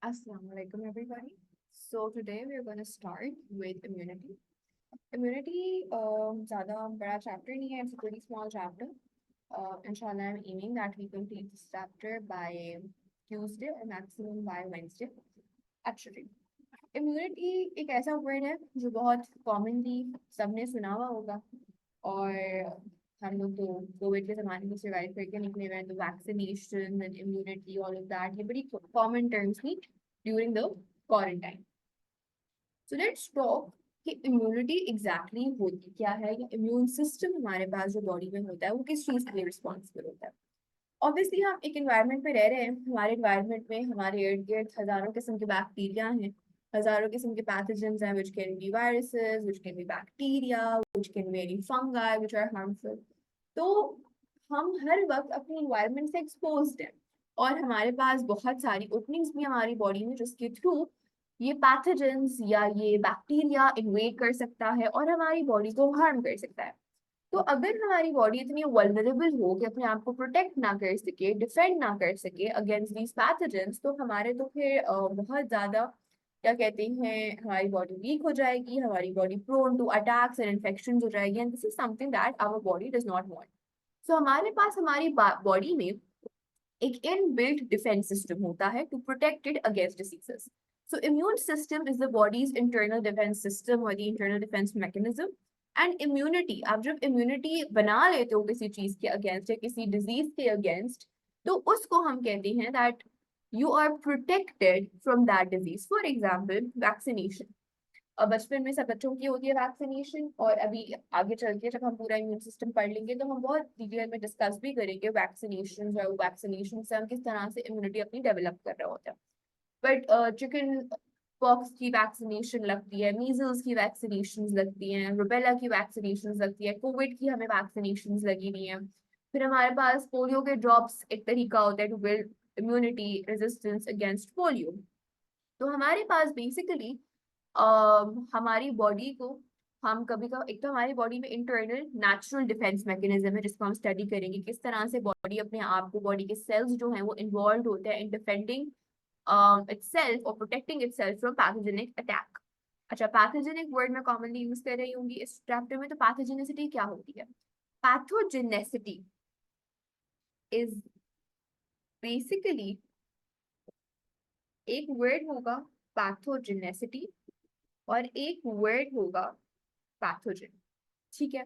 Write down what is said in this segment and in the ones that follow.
Assalamu alaikum, everybody. So today we are going to start with immunity. Immunity, ज़्यादा बड़ा chapter नहीं है. It's a pretty small chapter. Inshallah, I'm aiming that we complete this chapter by Tuesday or maximum by Wednesday. Actually, immunity एक ऐसा word है जो बहुत commonly सबने सुना हुआ होगा और हम लोग तो कोविड के ज़माने में सर्वाइव करके निकले हुए हैं तो vaccination and immunity all of that ये बड़ी कॉमन टर्म्स थी during the quarantine. So let's talk कि इम्यूनिटी एग्जैक्टली होती क्या है या इम्यून सिस्टम हमारे पास जो बॉडी में होता है वो किस चीज़ के लिए रिस्पॉन्सिबल होता है. ऑब्वियसली हम एक इन्वायरमेंट पे रह रहे हैं. हमारे इन्वायरमेंट में हमारे इर्द गिर्द हजारों किस्म के बैक्टीरिया हैं, हजारों किस्म के पैथोजेंस हैं which can be viruses, which can be bacteria, which can be any fungi which are harmful. तो हम हर वक्त अपनी इन्वायरमेंट से एक्सपोज्ड हैं और हमारे पास बहुत सारी ओपनिंग्स भी हमारी बॉडी में जिसके थ्रू ये पैथोजेंस या ये बैक्टीरिया इन्वेड कर सकता है और हमारी बॉडी को हार्म कर सकता है. तो अगर हमारी बॉडी इतनी वल्नरेबल हो कि अपने आप को प्रोटेक्ट ना कर सके, डिफेंड ना कर सके अगेंस्ट दीज पैथोजेंस, तो हमारे तो फिर बहुत ज्यादा क्या कहते हैं हमारी बॉडी वीक हो जाएगी, हमारी body prone to attacks and infection हो जाएगी and this is something that our body does not want. So हमारे पास हमारी बॉडी में एक इनबिल्ट डिफेंस सिस्टम होता है to protect it against diseases. So immune system is the body's internal defense system or the internal defense mechanism. And immunity, आप जब immunity बना लेते हो किसी चीज के अगेंस्ट या किसी डिजीज के अगेंस्ट, तो उसको हम कहते हैं that you are protected from that disease. For example vaccination. अब बचपन में सब बच्चों की होती है वैक्सीनेशन और अभी आगे चल के जब हम पूरा इम्यून सिस्टम पढ़ लेंगे तो हम बहुत डिटेल में डिस्कस भी करेंगे वैक्सीनेशन और वैक्सीनेशन से हम किस तरह से इम्यूनिटी अपनी डेवलप कर रहे होते हैं. बट चिकन पॉक्स की वैक्सीनेशन लगती है, मीजल्स की वैक्सीनेशन लगती हैं, रुबेला की वैक्सीनेशन लगती है, कोविड की हमें वैक्सीनेशन लगी हुई हैं. फिर हमारे पास पोलियो के ड्रॉप्स एक तरीका होता है to build immunity resistance against polio. तो हमारे पास बेसिकली हमारी बॉडी को हम कभी कभी एक तो हमारी बॉडी में इंटरनल नेचुरल डिफेंस मैकेनिज्म है जिसको हम स्टडी करेंगे किस तरह से बॉडी अपने आप को, बॉडी के सेल्स जो हैं वो इन्वॉल्व होते हैं in defending itself or protecting itself from pathogenic attack. अच्छा, पैथोजेनिक वर्ड मैं कॉमनली यूज कर रही हूँ इस चैप्टर में. तो पैथोजेनिसिटी क्या होती है? पैथोजेनेसिटी इज बेसिकली एक वर्ड होगा पैथोजेनेसिटी और एक वर्ड होगा पैथोजन. ठीक है.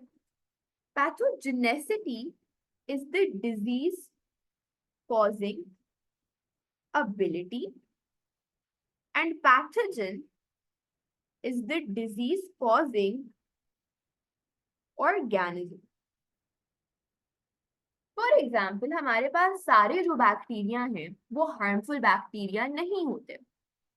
Pathogenicity is the disease causing ability and pathogen is the disease causing organism. For example हमारे पास सारे जो बैक्टीरिया हैं वो हार्मफुल बैक्टीरिया नहीं होते.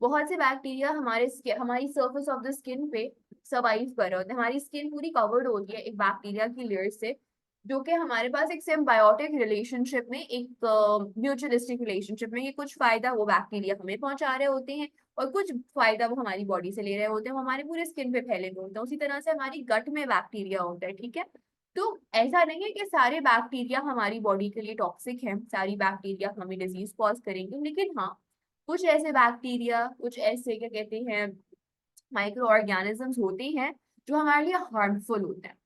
बहुत से बैक्टीरिया हमारी सर्फेस ऑफ द स्किन पे सर्वाइव कर रहे होते हैं. हमारी स्किन पूरी कवर्ड होती है एक बैक्टीरिया की लेयर से जो कि हमारे पास एक सिम्बायोटिक रिलेशनशिप में, एक म्यूचुअलिस्टिक रिलेशनशिप में, ये कुछ फायदा वो बैक्टीरिया हमें पहुंचा रहे होते हैं और कुछ फायदा वो हमारी बॉडी से ले रहे होते हैं. वो हमारे पूरे स्किन पे फैले हुए होते हैं. उसी तरह से हमारी गट में बैक्टीरिया होता है. ठीक है. तो ऐसा नहीं है कि सारे बैक्टीरिया हमारी बॉडी के लिए टॉक्सिक हैं, सारी बैक्टीरिया हमें डिजीज कॉज करेंगे, लेकिन हाँ कुछ ऐसे बैक्टीरिया, कुछ ऐसे क्या कहते हैं माइक्रो ऑर्गेनिजम्स होते हैं जो हमारे लिए हार्मफुल होते हैं.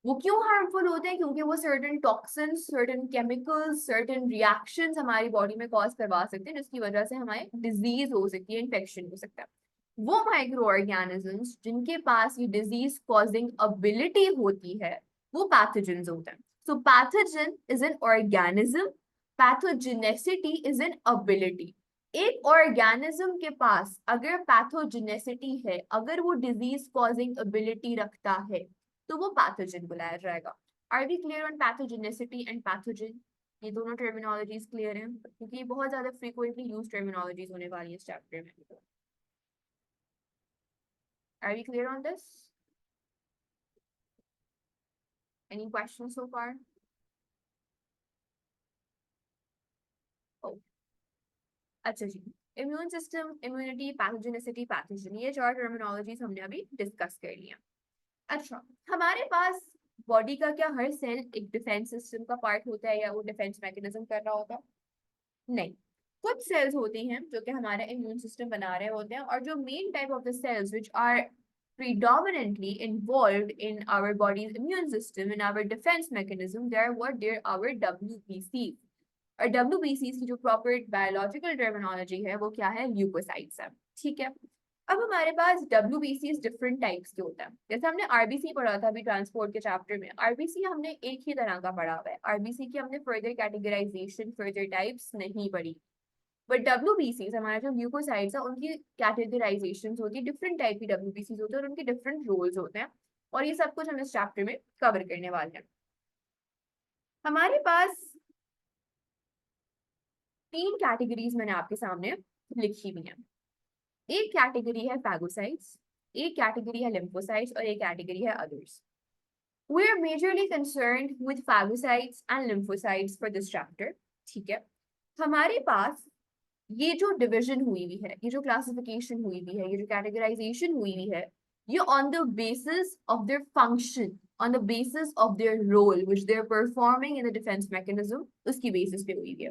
वो क्यों हार्मफुल होते हैं? क्योंकि वो certain toxins, certain chemicals, certain reactions हमारी बॉडी में कॉज करवा सकते हैं जिसकी वजह से हमें डिजीज हो सकती है, इन्फेक्शन हो सकता है. वो माइक्रो ऑर्गेनिजम्स जिनके पास ये डिजीज कॉजिंग एबिलिटी होती है वो पैथोजेंस होते हैं. So pathogen is an organism, pathogenicity is an ability. एक ऑर्गेनिज्म के पास अगर पैथोजेनेसिटी है, अगर वो डिजीज कॉजिंग एबिलिटी रखता है, तो वो पैथोजन बुलाया जाएगा. Are we clear on pathogenicity and pathogen? ये दोनों टर्मिनोलॉजीज क्लियर हैं क्योंकि ये बहुत ज्यादा फ्रीक्वेंटली यूज टर्मिनोलॉजीज होने वाली है इस चैप्टर में. Are we clear on this? Any question so far? अच्छा जी. Immune system, immunity, pathogenicity, pathogen, ये चार टर्मिनोलॉजीज हमने अभी डिस्कस कर लिया. अच्छा, हमारे पास बॉडी का क्या हर सेल एक डिफेंस सिस्टम का पार्ट होता है या वो डिफेंस मैकेनिज्म कर रहा होता है? नहीं. कुछ सेल्स होती हैं जो कि हमारा इम्यून सिस्टम बना रहे होते हैं, और जो main type of the cells which are predominantly involved in our body's immune system, in our defense mechanism, they're our WBCs. और WBCs की जो प्रॉपर बायोलॉजिकल टर्मिनोलॉजी है वो क्या है, ल्यूकोसाइट्स है। ठीक है, अब हमारे पास WBCs डिफरेंट टाइप्स के होता है। जैसे हमने आरबीसी पढ़ा था अभी ट्रांसपोर्ट के चैप्टर में, आरबीसी हमने एक ही तरह का पढ़ा हुआ है, आरबीसी की हमने फर्दर कैटेगराइजेशन फर्दर टाइप्स नहीं पढ़ी। बट WBCs हमारे जो ल्यूकोसाइट्स है उनकी कैटेगराइजेशन होती है, डिफरेंट टाइप की WBCs होते हैं और उनके डिफरेंट रोल्स होते हैं, और ये सब कुछ हम इस चैप्टर में कवर करने वाले हैं। हमारे पास तीन कैटेगरीज मैंने आपके सामने लिखी हुई हैं। एक कैटेगरी है फैगोसाइट्स, एक कैटेगरी है लिम्फोसाइट्स और एक कैटेगरी है others. We are majorly concerned with phagocytes and lymphocytes for this chapter। ठीक है, हमारे पास ये जो डिविजन हुई हुई है, ये जो क्लासिफिकेशन हुई हुई है, ये जो कैटेगराइजेशन हुई हुई है, ये on the basis of their function, on the basis of their role which they are performing in the defence mechanism, उसकी बेसिस पे हुई हुई है।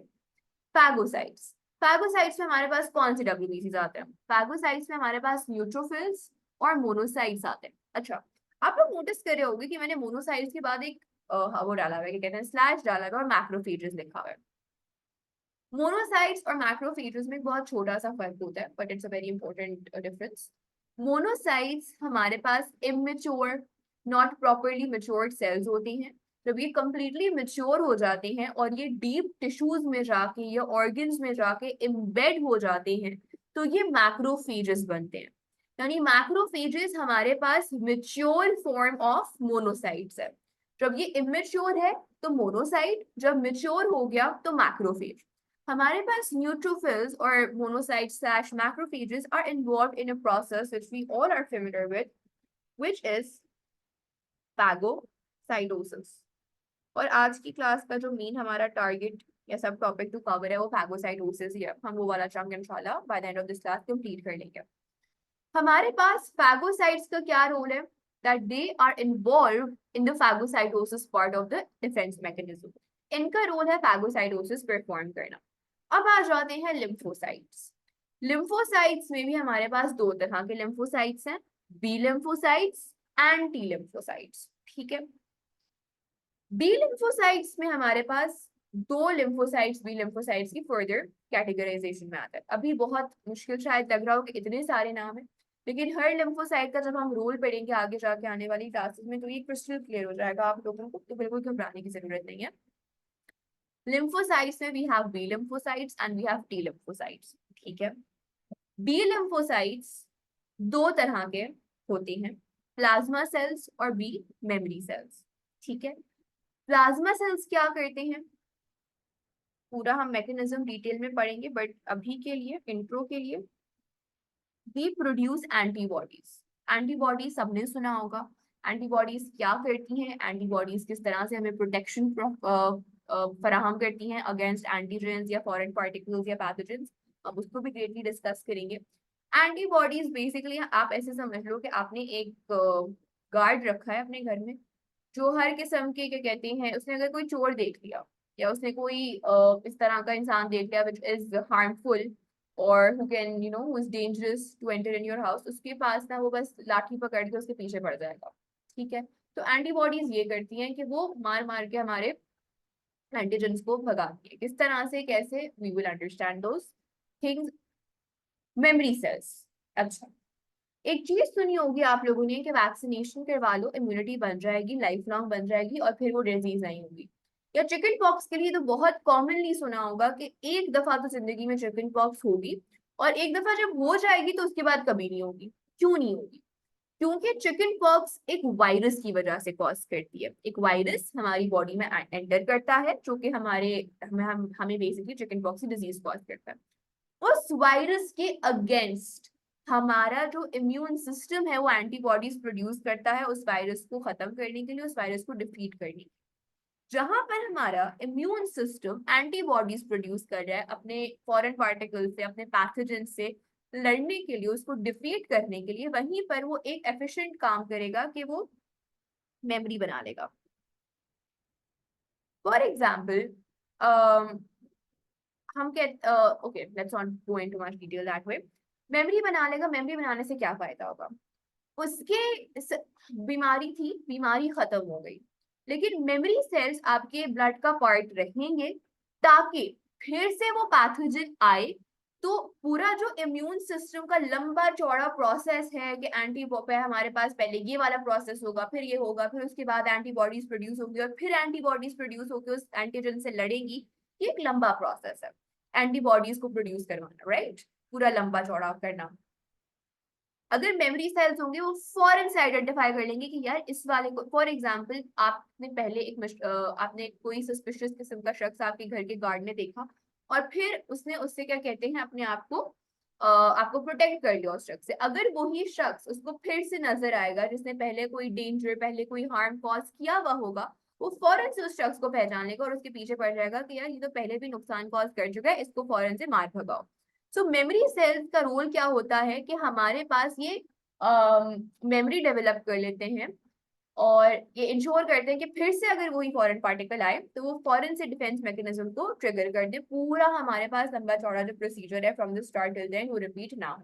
फैगोसाइट्स, फैगोसाइट्स में हमारे पास कौन से WBCs आते हैं? फैगोसाइट्स में हमारे पास न्यूट्रोफिल्स और मोनोसाइट्स आते हैं। अच्छा, आप लोग नोटिस कर रहे होंगे कि मैंने मोनोसाइट्स के बाद एक वो डाला हुआ है, क्या कहते हैं, स्लैश डाला हुआ है और मैक्रोफेजेस लिखा हुआ है। मोनोसाइट्स और मैक्रोफेजेस में बहुत छोटा सा फर्क होता है, but it's a very important difference. Monocytes हमारे पास immature, not properly matured cells होती हैं। जब ये कंप्लीटली मैच्योर हो जाते हैं और ये डीप टिश्यूज में जाके या ऑर्गन्स में जाके इम्बेड हो जाते हैं, तो ये मैक्रोफेजेस बनते हैं। यानी मैक्रोफेजेस हमारे पास मैच्योर फॉर्म ऑफ मोनोसाइट्स है। जब ये इमेच्योर है तो मोनोसाइट, जब मैच्योर हो गया तो मैक्रोफेज। हमारे पास neutrophils or monocytes slash macrophages are involved in a process which we all are familiar with, which is phagocytosis। और आज की क्लास का जो मेन हमारा टारगेट या सब टॉपिक टू कवर है वो phagocytosis ही है। हम वो वाला चंक इंशाल्लाह by the end of this class complete कर लेंगे। हमारे पास phagocytes का क्या रोल है? that they are involved in the phagocytosis part of the defense mechanism। इनका रोल है phagocytosis परफॉर्म करना। अब आ जाते हैं लिम्फोसाइट्स। लिम्फोसाइट्स में भी हमारे पास दो तरह के लिम्फोसाइट्स हैं, B lymphocytes and T lymphocytes. ठीक है, बी लिम्फोसाइट्स में हमारे पास दो लिम्फोसाइट्स बी लिम्फोसाइट्स की फर्दर कैटेगराइजेशन में आता है। अभी बहुत मुश्किल शायद लग रहा हो कि इतने सारे नाम है, लेकिन हर लिम्फोसाइट का जब हम रोल पढ़ेंगे आगे जाके आने वाली क्लासेस में तो ये क्रिस्टल क्लियर हो जाएगा आप लोगों को, तो बिल्कुल घबराने की जरूरत नहीं है। लिम्फोसाइट्स में we have B lymphocytes and we have T lymphocytes. ठीक है, बी लिम्फोसाइट्स दो तरह के होते हैं, प्लाज्मा सेल्स और बी मेमोरी सेल्स। ठीक है, प्लाज्मा सेल्स क्या करते हैं पूरा हम मैकेनिज्म डिटेल में पढ़ेंगे, बट अभी के लिए इंट्रो के लिए दे प्रोड्यूस एंटीबॉडीज। एंटीबॉडीज सबने सुना होगा, एंटीबॉडीज क्या करती हैं, एंटीबॉडीज किस तरह से हमें प्रोटेक्शन फराहम करती हैं अगेंस्ट एंटीजेंस या फॉरेन पार्टिकल्स या पैथोजेंस। अब उसको भी ग्रेटली डिस्कस करेंगे। एंटीबॉडीज बेसिकली आप ऐसे समझ लो कि आपने एक गार्ड रखा है अपने घर में, जो हर किस्म के क्या कहते हैं, उसने अगर कोई चोर देख लिया या उसने कोई इस तरह का इंसान देख लिया विच इज हार्मफुल और who can you know who is dangerous to enter in your house, उसके पास ना वो बस लाठी पकड़ के उसके पीछे पड़ जाएगा। ठीक है, तो एंटीबॉडीज ये करती हैं कि वो मार मार के हमारे एंटीजेंस को भगाती है। किस तरह से, कैसे, we will understand those things. Memory cells, अच्छा, एक चीज सुनी होगी आप लोगों ने कि वैक्सीनेशन करवा लो इम्यूनिटी बन जाएगी, लाइफ लॉन्ग बन जाएगी और फिर वो डिजीज नहीं होगी। या चिकन पॉक्स के लिए तो बहुत कॉमनली सुना होगा कि एक दफा तो जिंदगी में चिकन पॉक्स होगी और एक दफा जब हो जाएगी तो उसके बाद कभी नहीं होगी। क्यों नहीं होगी? क्योंकि चिकन पॉक्स एक वायरस की वजह से कॉज करती है। एक वायरस हमारी बॉडी में एंटर करता है जो कि हमें बेसिकली चिकन पॉक्स की डिजीज कॉज करता है। उस वायरस के अगेंस्ट हमारा जो इम्यून सिस्टम है वो एंटीबॉडीज प्रोड्यूस करता है उस वायरस को खत्म करने के लिए, उस वायरस को डिफीट करने के लिए। जहां पर हमारा इम्यून सिस्टम एंटीबॉडीज प्रोड्यूस कर रहा है अपने फॉरेन पार्टिकल से, अपने पैथोजन से लड़ने के लिए, उसको डिफीट करने के लिए, वहीं पर वो एक एफिशिएंट काम करेगा कि वो मेमोरी बना लेगा। फॉर एग्जाम्पल हम कहते okay, let's not go into much detail that way. Memory बना लेगा, मेमोरी बनाने से क्या फायदा होगा? उसके बीमारी थी, बीमारी खत्म हो गई, लेकिन मेमोरी सेल्स आपके ब्लड का पार्ट रहेंगे ताकि फिर से वो पैथोजन आए। तो पूरा जो इम्यून सिस्टम का लंबा चौड़ा प्रोसेस है कि एंटी पे हमारे पास पहले ये वाला प्रोसेस होगा, फिर ये होगा, फिर उसके बाद एंटीबॉडीज प्रोड्यूस होगी और फिर एंटीबॉडीज प्रोड्यूस होकर उस एंटीजन से लड़ेंगी। ये एक लंबा प्रोसेस है एंटीबॉडीज को प्रोड्यूस करवाना, राइट? पूरा लंबा चौड़ा करना। अगर मेमोरी सेल्स होंगे वो फौरन से आइडेंटिफाई कर लेंगे कि यार इस वाले को, फॉर एग्जांपल आपने पहले आपने कोई सस्पिशियस किस्म का शख्स आपके घर के गार्ड ने देखा और फिर उसने उससे क्या कहते हैं अपने आप को आपको प्रोटेक्ट कर लिया उस शख्स से। अगर वही शख्स उसको फिर से नजर आएगा जिसने पहले कोई डेंजर, पहले कोई हार्म कॉज किया हुआ होगा, वो फौरन से उस शख्स को पहचान लेगा और उसके पीछे पड़ जाएगा कि यार ये तो पहले भी नुकसान कॉज कर चुका है, इसको फौरन से मार भगाओ। सो मेमोरी सेल्स का रोल क्या होता है कि हमारे पास ये मेमोरी डेवलप कर लेते हैं और ये इंश्योर करते हैं कि फिर से अगर वही फॉरेन पार्टिकल आए तो वो फॉरेन से डिफेंस मैकेनिज्म को ट्रिगर कर दे। पूरा हमारे पास लंबा चौड़ा जो प्रोसीजर है from the start till the end वो रिपीट ना हो।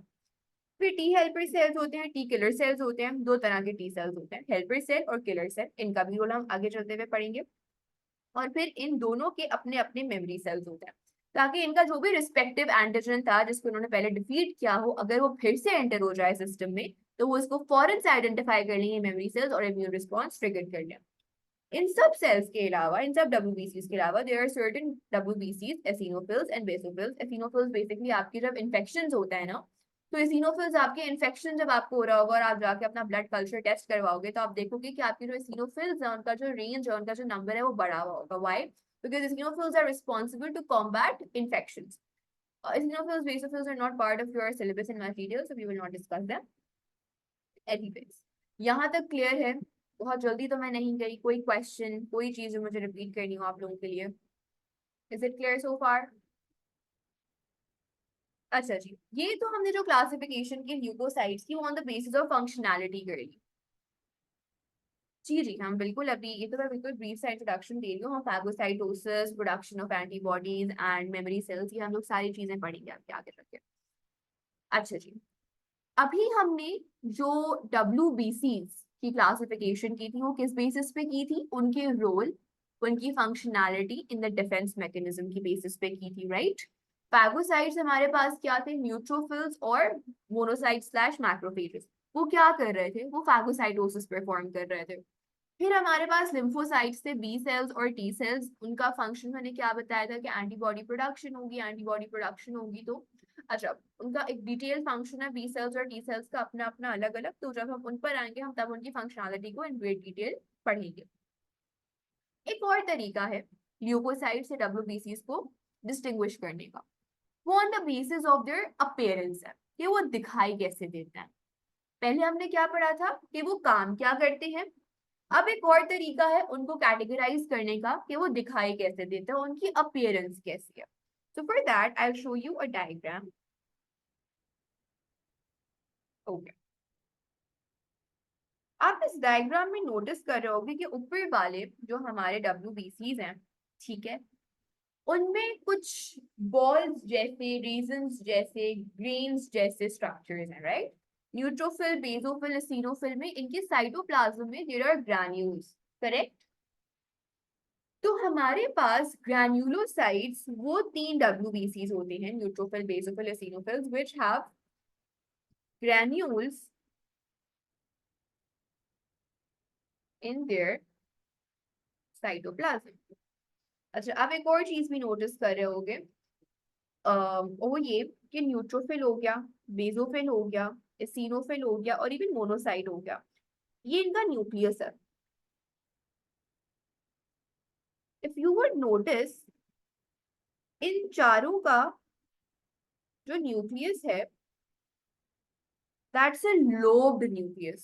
फिर टी हेल्पर सेल्स होते हैं, टी किलर सेल्स होते हैं। दो तरह के टी सेल्स होते हैं, हेल्पर सेल और किलर सेल। इनका भी रोल हम आगे चलते हुए पढ़ेंगे। और फिर इन दोनों के अपने अपने मेमोरी सेल्स होते हैं ताकि इनका जो भी रिस्पेक्टिव एंटीजन था जिसको उन्होंने पहले डिफीट किया हो, अगर वो फिर से एंटर हो जाए सिस्टम में तो वो इसको फौरन से आइडेंटिफाई कर लेंगे मेमोरी सेल्स और इम्यून रिस्पॉन्स ट्रिगर कर लें। इन सब सेल्स के अलावा, इन सब डब्ल्यूबीसीज के अलावा, देयर आर सर्टेन डब्ल्यूबीसीज, eosinophils and basophils. Eosinophils basically आपके जब इन्फेक्शंस होता है ना, तो एसिनोफिल्स आपके इन्फेक्शन जब आपको हो रहा होगा और आप जाके अपना ब्लड कल्चर टेस्ट करवाओगे तो आप देखोगे कि आपके जो एसिनोफिल्स है उनका जो रेंज है, उनका जो नंबर है वो बढ़ा हुआ होगा। Why? Because eosinophils are responsible to combat infections. Eosinophils, basophils are not part of your syllabus in much detail, so we will not discuss them. Anyways, यहाँ तक क्लियर है? बहुत जल्दी तो मैं नहीं गई। कोई क्वेश्चन, कोई चीज जो मुझे रिपीट करनी हो आप लोगों के लिए? Is it clear so far? अच्छा जी, ये तो हमने जो क्लासिफिकेशन की ल्यूकोसाइट्स की वो on the basis of functionality कर ली। जी जी, हम बिल्कुल अभी ये तो मैं बिल्कुल ब्रीफ सा इंट्रोडक्शन दे रही हूँ। हम phagocytosis, production of antibodies and memory cells, ये हम लोग सारी चीजें पढ़ेंगे आपके आगे चल के। अच्छा जी, अभी हमने जो WBCs की क्लासिफिकेशन की थी वो किस बेसिस पे की थी? उनके रोल, उनकी functionality in the defence mechanism की बेसिस पे की थी, राइट? फैगोसाइट्स हमारे पास क्या थे? न्यूट्रोफिल्स और मोनोसाइट्स स्लैश मैक्रोफेजेस। वो क्या कर रहे थे? वो फैगोसाइटोसिस परफॉर्म कर रहे थे। फिर हमारे पास लिम्फोसाइट्स थे, बी सेल्स और टी सेल्स। उनका फंक्शन मैंने क्या बताया था कि एंटीबॉडी प्रोडक्शन होगी, एंटीबॉडी प्रोडक्शन होगी तो अच्छा, उनका एक डिटेल फंक्शन है बी सेल्स और टी सेल्स का अपना अपना अलग अलग। तो जब हम उन पर आएंगे हम तब उनकी फंक्शनैलिटी को इन ग्रेट डिटेल पढ़ेंगे। एक और तरीका है ल्यूकोसाइट से WBCs को डिस्टिंग्विश करने का, वो on the basis of there appearance है कि वो दिखाई कैसे देते हैं। पहले हमने क्या पढ़ा था कि वो काम क्या करते हैं। अब एक और तरीका है उनको कैटेगराइज करने का कि वो दिखाई कैसे देते हैं, उनकी अपीयरेंस कैसी है। So for that, I'll show you a diagram. Okay. आप इस डायग्राम में नोटिस कर रहे होगे कि ऊपर वाले जो हमारे WBCs हैं, ठीक है, उनमें कुछ बॉल्स जैसे, रेजन्स जैसे, ग्रेन्स जैसे स्ट्रक्चर्स हैं, राइट? न्यूट्रोफिल, बेसोफिल, एसिनोफिल में इनके साइटोप्लाज्म में देयर आर ग्रैन्यूल्स, करेक्ट? तो हमारे पास ग्रैन्युलोसाइट्स वो 3 WBCs होते हैं, neutrophil, basophil, eosinophils, which have granules in their cytoplasm. अच्छा, अब एक और चीज भी नोटिस कर रहे होगे, वो ये कि न्यूट्रोफिल हो गया, बेसोफिल हो गया, एसिनोफिल हो गया और इवन मोनोसाइट हो गया, ये इनका न्यूक्लियस है। इफ यू वुड नोटिस, इन चारों का जो न्यूक्लियस है that's a lobed nucleus,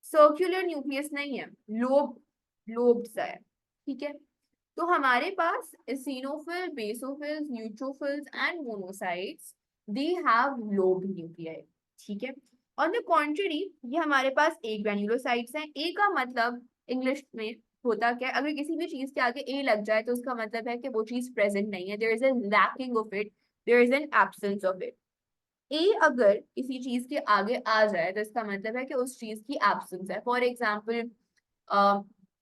circular nucleus नहीं है, लोब, लोब्ड सा है, ठीक है? तो हमारे पास eosinophil, basophils, neutrophils and monocytes, they have lobed nuclei, ठीक है? On the contrary, ये हमारे पास एक ग्रैन्युलोसाइट्स हैं। ए का मतलब इंग्लिश में होता क्या है, अगर किसी भी चीज के आगे ए लग जाए तो उसका मतलब है कि वो चीज प्रेजेंट नहीं है, there is a lacking of it, there is an absence of it. ए अगर किसी चीज के आगे आ जाए तो इसका मतलब है कि उस चीज की एब्सेंस है। फॉर एग्जाम्पल,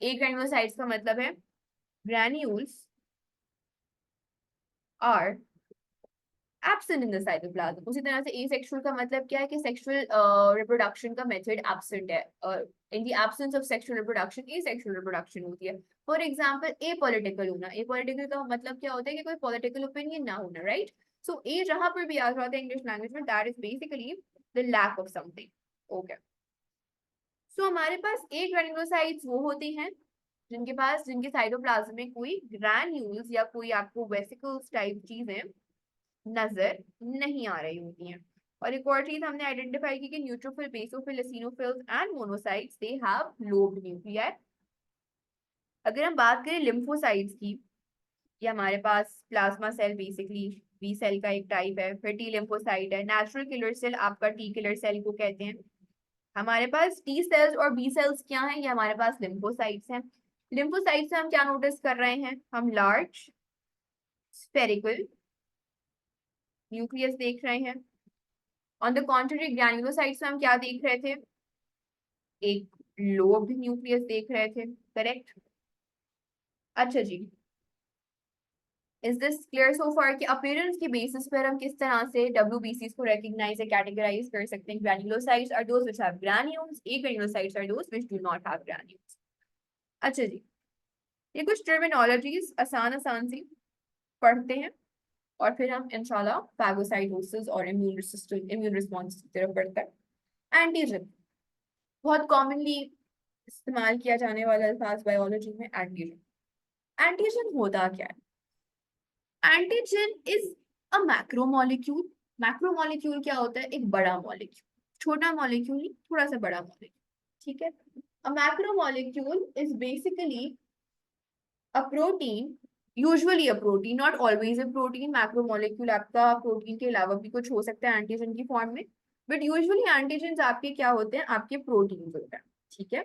ए ग्रेन्युलोसाइट्स का मतलब है granules are absent in the cytoplasm. उसी तरह से एसेक्सुअल का मतलब क्या है कि सेक्सुअल रिप्रोडक्शन का मेथड एब्सेंट है, in the absence of sexual reproduction asexual reproduction होती है। फॉर एग्जांपल, ए पॉलिटिकल होना, ए पॉलिटिकल का मतलब क्या होता है कि कोई पॉलिटिकल ओपिनियन ना होना, राइट। सो ए जहां पर भी आ जाता है इंग्लिश लैंग्वेज में, that is basically the lack of something. Okay, so हमारे पास ए ग्रैन्युलोसाइट्स वो होते हैं जिनके पास, जिनके साइटोप्लाज्म में कोई ग्रैन्यूल्स या कोई आपको वेसिकल्स टाइप चीजें नजर नहीं आ रही होती हैं। और एक और चीज हमने आइडेंटिफाई की कि neutrophil, basophil, eosinophils and monocytes they have lobed nuclei. अगर हम बात करें लिम्फोसाइट्स की, ये हमारे पास plasma cell basically B cell का एक टाइप है, फिर टी लिम्फोसाइट है, नेचुरल किलर सेल आपका टी किलर सेल को कहते हैं। हमारे पास टी सेल्स और बी सेल्स क्या हैं, ये हमारे पास लिम्फोसाइट्स हैं। लिम्फोसाइट्स से हम क्या नोटिस कर रहे हैं, हम लार्ज स्फेरिकल न्यूक्लियस देख रहे हैं। ऑन द कॉन्ट्री ग्रैन्युलोसाइट्स में हम क्या देख रहे थे, एक लोब्ड न्यूक्लियस देख रहे थे, करेक्ट। अच्छा जी, इज दिस क्लियर सो फार कि अपीयरेंस के बेसिस पर हम किस तरह से डब्ल्यूबीसीज को रिकॉग्नाइज या कैटेगराइज कर सकते हैं। Granulocytes are those which have granules, agranulocytes are those which do not have granules. अच्छा जी, ये कुछ टर्मिनोलॉजीज आसान आसान सी पढ़ते हैं और फिर हम इंशाल्लाह फैगोसाइटोसिस और इम्यून सिस्टम, इम्यून रिस्पॉन्स की तरफ बढ़ते हैं। एंटीजन, बहुत कॉमनली इस्तेमाल किया जाने वाला अल्फाज बायोलॉजी में एंटीजन। एंटीजन होता क्या है, antigen is a macromolecule. Macromolecule क्या होता है, एक बड़ा मॉलिक्यूल, छोटा मॉलिक्यूल नहीं, थोड़ा सा बड़ा मॉलिक्यूल, ठीक है। A macromolecule is basically a protein, usually a protein, not always a protein. Macromolecule आपका प्रोटीन के अलावा भी कुछ हो सकता है एंटीजन की फॉर्म में, बट यूजुअली एंटीजन आपके क्या होते हैं, आपके प्रोटीन होते हैं, ठीक है।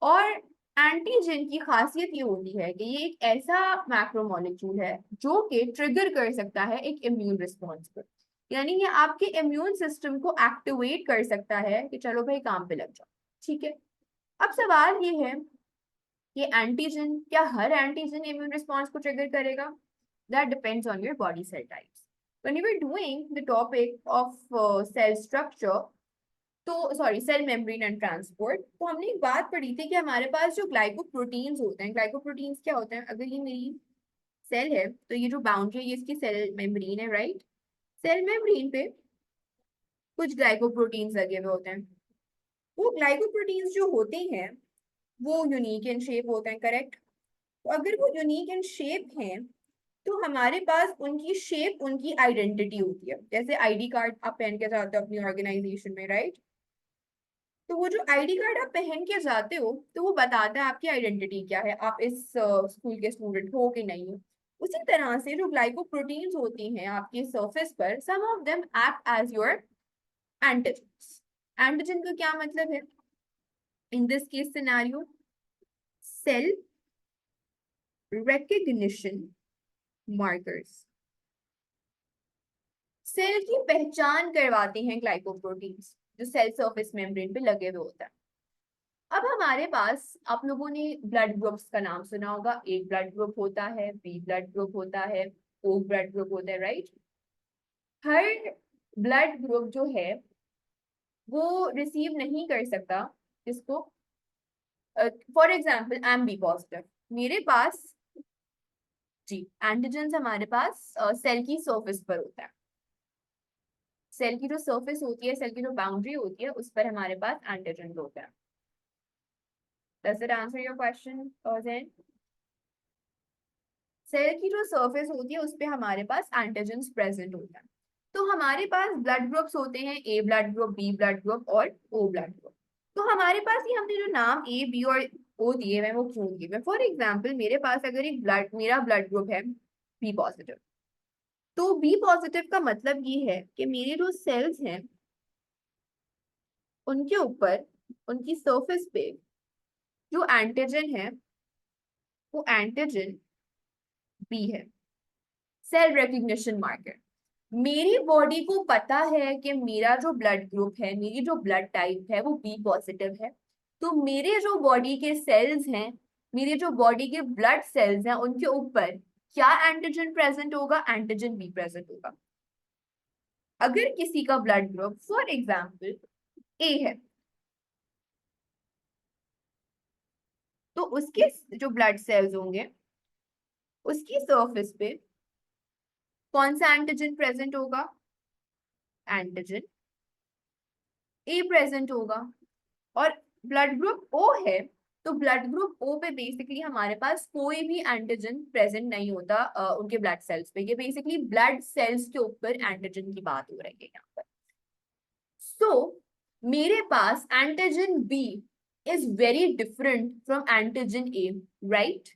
और एंटीजन की खासियत ये होती है कि ये एक ऐसा मैक्रोमोलेक्यूल है जो कि ट्रिगर कर सकता है एक इम्यून रिस्पॉन्स को, यानी ये आपके इम्यून सिस्टम को एक्टिवेट कर सकता है कि चलो भाई काम पे लग जाओ, ठीक है। अब सवाल ये है कि एंटीजन, क्या हर एंटीजन इम्यून रिस्पॉन्स को ट्रिगर करेगा? That depends on your body cell types. When you are doing the topic of cell structure, तो sorry, cell membrane and transport, तो हमने एक बात पढ़ी थी कि हमारे पास जो ग्लाइकोप्रोटीन्स होते हैं, ग्लाइकोप्रोटीन्स क्या होते हैं, अगर ये मेरी सेल है तो ये जो बाउंड्री है ये इसकी सेल मेम्ब्रेन है, राइट। सेल मेम्ब्रेन पे कुछ ग्लाइकोप्रोटीन्स लगे हुए होते हैं। वो ग्लाइकोप्रोटीन्स जो होते हैं वो यूनिक इन शेप होते हैं, करेक्ट। तो अगर वो यूनिक इन शेप हैं तो हमारे पास उनकी शेप, उनकी आइडेंटिटी होती है। जैसे आईडी कार्ड आप पहन के जाते हो अपनी ऑर्गेनाइजेशन में, राइट। तो वो जो आईडी कार्ड आप पहन के जाते हो तो वो बताता है आपकी आइडेंटिटी क्या है, आप इस स्कूल के स्टूडेंट हो कि नहीं हो। उसी तरह से जो ग्लाइकोप्रोटीन्स होती हैं आपके सरफेस पर, some of them act as your antigens. Antigen का क्या मतलब है in this case scenario, cell recognition markers. Cell की पहचान करवाते हैं ग्लाइकोप्रोटीन्स जो सेल सरफेस मेम्ब्रेन पे लगे हुए होता है। अब हमारे पास, आप लोगों ने ब्लड ग्रुप्स का नाम सुना होगा, ए ब्लड ग्रुप होता है, बी ब्लड ग्रुप होता है, ओ ब्लड ग्रुप होता है, राइट। हर ब्लड ग्रुप जो है वो रिसीव नहीं कर सकता किसको, for example I am B positive, मेरे पास जी एंटीजन हमारे पास सेल की सरफेस पर होता है। सेल की जो सरफेस होती है, सेल की जो बाउंड्री होती है, उस पर हमारे पास एंटीजन होता है। Does it answer your question Jain? Cell की जो सरफेस होती है उस पे हमारे पास एंटीजन्स प्रेजेंट होता है। तो हमारे पास ब्लड ग्रुप्स होते हैं, A blood group, B blood group और ओ ब्लड ग्रुप। तो हमारे पास ये हमने जो नाम ए बी और ओ दिए हुए वो क्यों दिए हुए? फॉर एग्जाम्पल, मेरे पास अगर एक ब्लड, मेरा ब्लड ग्रुप है बी पॉजिटिव, तो बी पॉजिटिव का मतलब ये है कि मेरे जो सेल्स हैं उनके ऊपर, उनकी सरफेस पे जो एंटीजन है वो एंटीजन बी है, सेल रिकग्निशन मार्कर। मेरी बॉडी को पता है कि मेरा जो ब्लड ग्रुप है, मेरी जो ब्लड टाइप है वो बी पॉजिटिव है, तो मेरे जो बॉडी के सेल्स हैं, मेरे जो बॉडी के ब्लड सेल्स हैं, उनके ऊपर क्या एंटीजन प्रेजेंट होगा? एंटीजन बी प्रेजेंट होगा। अगर किसी का ब्लड ग्रुप फॉर एग्जाम्पल ए है, तो उसके जो ब्लड सेल्स होंगे उसकी सरफेस पे कौन सा एंटीजन प्रेजेंट होगा? एंटीजन ए प्रेजेंट होगा। और ब्लड ग्रुप ओ है, तो ब्लड ग्रुप ओ पे बेसिकली हमारे पास कोई भी एंटीजन प्रेजेंट नहीं होता उनके ब्लड सेल्स पे। ये बेसिकली ब्लड सेल्स के ऊपर एंटीजन की बात हो रही है यहाँ पर। सो मेरे पास antigen B is very different from antigen A, right?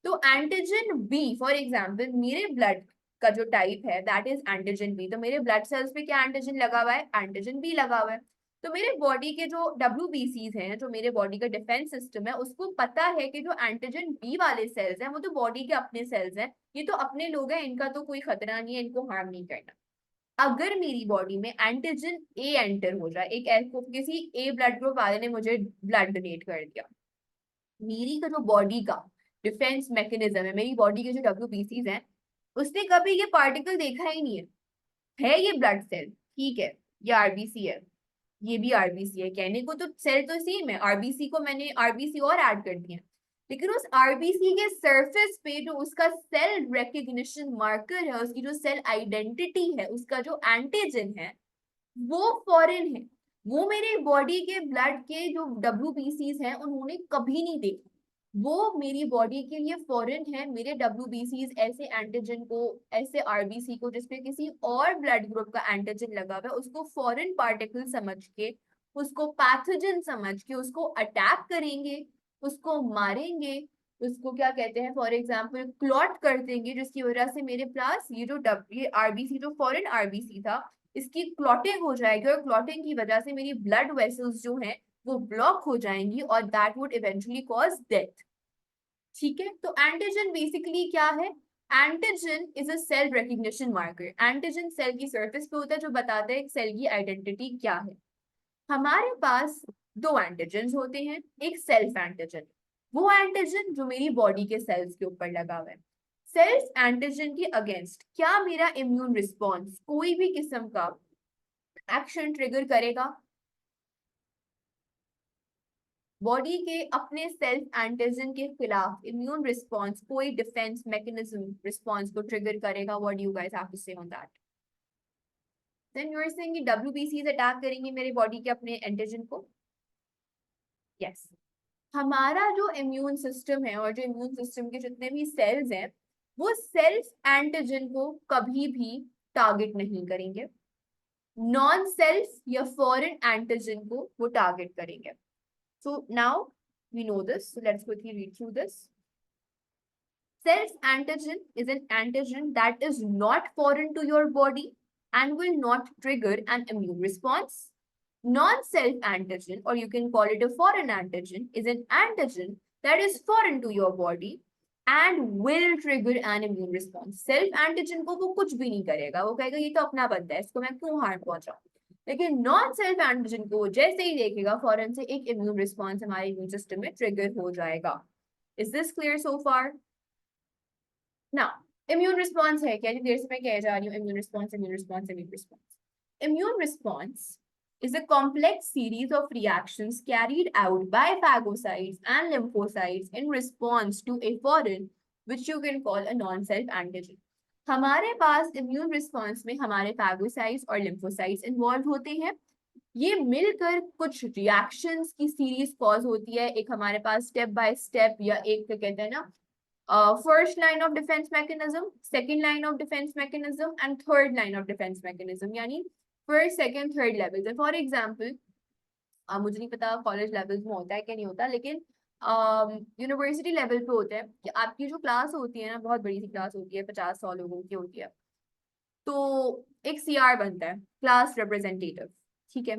तो एंटीजन बी फॉर एग्जाम्पल मेरे ब्लड का जो टाइप है दैट इज एंटीजन बी, तो मेरे ब्लड सेल्स पे क्या एंटीजन लगा हुआ है? एंटीजन बी लगा हुआ है। तो मेरे बॉडी के जो WBCs हैं, जो मेरे बॉडी का डिफेंस सिस्टम है, उसको पता है कि जो एंटीजन बी वाले सेल्स हैं वो तो बॉडी के अपने सेल्स हैं, ये तो अपने लोग हैं, इनका तो कोई खतरा नहीं है, इनको हार्म नहीं करना। अगर मेरी बॉडी में एंटीजन ए एंटर हो जाए, एक किसी ए ब्लड ग्रुप वाले ने मुझे ब्लड डोनेट कर दिया, मेरी का जो बॉडी का डिफेंस मैकेनिज्म है, मेरी बॉडी के जो WBCs हैं, उसने कभी ये पार्टिकल देखा ही नहीं है ये ब्लड सेल, ठीक है, ये RBC है, ये भी RBC है, कहने को तो सेल तो सेम है, RBC को मैंने RBC और ऐड कर दिया, लेकिन उस RBC के सरफेस पे जो उसका सेल रिकग्निशन मार्कर है, उसकी जो सेल आइडेंटिटी है, उसका जो एंटीजन है वो फॉरेन है। वो मेरे बॉडी के ब्लड के जो WBCs हैं उन्होंने कभी नहीं देखा, वो मेरी बॉडी के लिए फॉरेन है। मेरे WBCs ऐसे एंटीजन को, ऐसे RBC को जिसपे किसी और ब्लड ग्रुप का एंटीजन लगा हुआ है, उसको फॉरेन पार्टिकल समझ के, उसको पैथोजन समझ के उसको अटैक करेंगे, उसको मारेंगे, उसको क्या कहते हैं, फॉर एग्जाम्पल क्लॉट कर देंगे, जिसकी वजह से मेरे पास ये RBC जो फॉरेन RBC था, इसकी क्लॉटिंग हो जाएगी, और क्लॉटिंग की वजह से मेरी ब्लड वेसल्स जो हैं वो ब्लॉक हो जाएंगी, और that would eventually cause death. ठीक है, तो एंटीजन बेसिकली क्या है? Antigen is a cell recognition marker. Antigen cell की सरफेस पे होता है जो बताता है सेल की आइडेंटिटी क्या है। हमारे पास दो एंटीजन होते हैं, एक सेल्फ एंटीजन, वो एंटीजन जो मेरी बॉडी के सेल्स के ऊपर लगा हुआ है। सेल्फ एंटीजन के अगेंस्ट क्या मेरा इम्यून रिस्पॉन्स कोई भी किस्म का एक्शन ट्रिगर करेगा? बॉडी के अपने सेल्फ एंटीजन के खिलाफ इम्यून रिस्पॉन्स कोई डिफेंस मैकेनिज्म रिस्पॉन्स को ट्रिगर करेगा? What do you guys have to say on that? Then you are saying कि WBCs अटैक करेंगे मेरे बॉडी के अपने एंटीजन को? यस। हमारा जो इम्यून सिस्टम है और जो इम्यून सिस्टम के जितने भी सेल्स हैं, वो सेल्फ एंटीजन को कभी भी टारगेट नहीं करेंगे, नॉन सेल्फ या फॉरेन एंटीजन को वो टारगेट करेंगे। So now we know this. So let's quickly read through this. Self-antigen is an antigen that is not foreign to your body and will not trigger an immune response. Non-self-antigen, or you can call it a foreign antigen, is an antigen that is foreign to your body and will trigger an immune response. Self-antigen को वो कुछ भी नहीं करेगा, वो कहेगा ये तो अपना बंदा है, इसको मैं क्यों हार्म पहुंचाऊं। लेकिन नॉन सेल्फ एंटीजन को जैसे ही देखेगा, फौरन से एक इम्यून रिस्पॉन्स हमारे इम्यून सिस्टम में ट्रिगर हो जाएगा। Is this clear so far? Now immune response है क्या? देर से मैं कह जा रही हूँ immune response, immune response, immune response. Immune response is a complex series of reactions carried out by phagocytes and lymphocytes in response to a foreign, which you can call a non-self antigen. हमारे पास immune response में हमारे phagocytes और lymphocytes involve होते हैं, ये मिलकर कुछ reactions की सीरीज कॉज होती है। एक हमारे पास स्टेप बाय स्टेप, या एक तो कहते हैं ना first line of defence mechanism, second line of defence mechanism and third line of defence mechanism, यानी first second third level. For example मुझे नहीं पता कॉलेज लेवल्स में होता है क्या नहीं होता, लेकिन यूनिवर्सिटी लेवल पे होता है कि आपकी जो क्लास होती है ना, बहुत बड़ी सी क्लास होती है, 50-100 लोगों की होती है, तो एक CR बनता है, क्लास रिप्रेजेंटेटिव, ठीक है।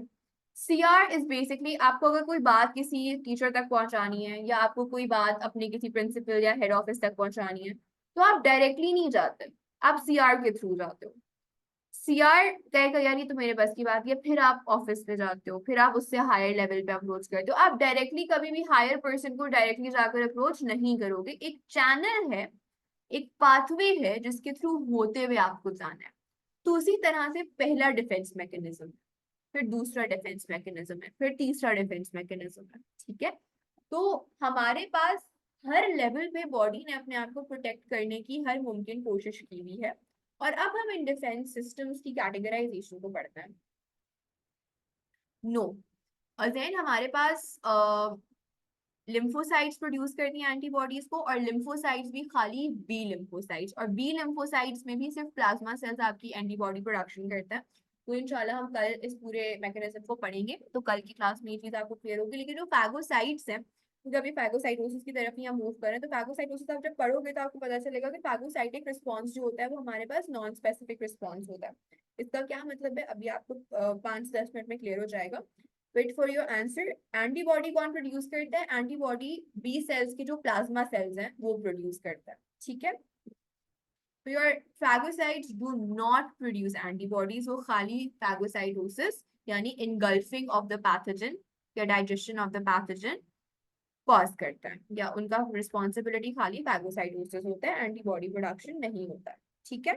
सीआर इज बेसिकली आपको अगर कोई बात किसी टीचर तक पहुंचानी है या आपको कोई बात अपने किसी प्रिंसिपल या हेड ऑफिस तक पहुंचानी है तो आप डायरेक्टली नहीं जाते, आप सीआर के थ्रू जाते हो। सीआर तय कर यार ये तो मेरे बस की बात है, फिर आप ऑफिस पे जाते हो, फिर आप उससे हायर लेवल पे अप्रोच करते हो। आप डायरेक्टली कभी भी हायर पर्सन को डायरेक्टली जाकर अप्रोच नहीं करोगे, एक चैनल है, एक पाथवे है जिसके थ्रू होते हुए आपको जाना है। तो उसी तरह से पहला डिफेंस मैकेनिज्म, फिर दूसरा डिफेंस मैकेनिज्म है, फिर तीसरा डिफेंस मैकेनिज्म है। ठीक है, तो हमारे पास हर लेवल पे बॉडी ने अपने आप को प्रोटेक्ट करने की हर मुमकिन कोशिश की हुई है। और अब हम इन डिफेंस सिस्टम्स की कैटेगराइजेशन को पढ़ते हैं। नो, अगेन हमारे पास लिम्फोसाइट्स प्रोड्यूस करती हैं एंटीबॉडीज को, और लिम्फोसाइट्स भी खाली बी लिम्फोसाइट्स, और बी लिम्फोसाइट्स में भी सिर्फ प्लाज्मा सेल्स आपकी एंटीबॉडी प्रोडक्शन करता है। तो इंशाल्लाह हम कल इस पूरे मैकेनिज्म को पढ़ेंगे, तो कल की क्लास में ये चीज आपको क्लियर होगी। लेकिन जो फैगोसाइट्स हैं, क्योंकि अभी फैगोसाइटोसिस की तरफ ही हम मूव करें, तो फैगोसाइटोसिस आप जब पढ़ोगे तो आपको पता चलेगा कि फैगोसाइटिक रिस्पॉन्स जो होता है वो हमारे पास नॉन स्पेसिफिक रिस्पॉन्स होता है। इसका क्या मतलब है अभी आपको 5-10 मिनट में क्लियर हो जाएगा। Wait for your answer. Antibody कौन प्रोड्यूस करता है? एंटीबॉडी बी सेल्स के जो प्लाज्मा सेल्स हैं वो प्रोड्यूस करता है। ठीक है, तो your phagocytes do not produce antibodies, वो खाली फैगोसाइटोसिस यानी इनगल्फिंग ऑफ द पैथोजन या digestion of the pathogen cause करता है, या उनका रिस्पॉन्सिबिलिटी खाली फैगोसाइटोसिस होता है, एंटीबॉडी प्रोडक्शन नहीं होता है। ठीक है।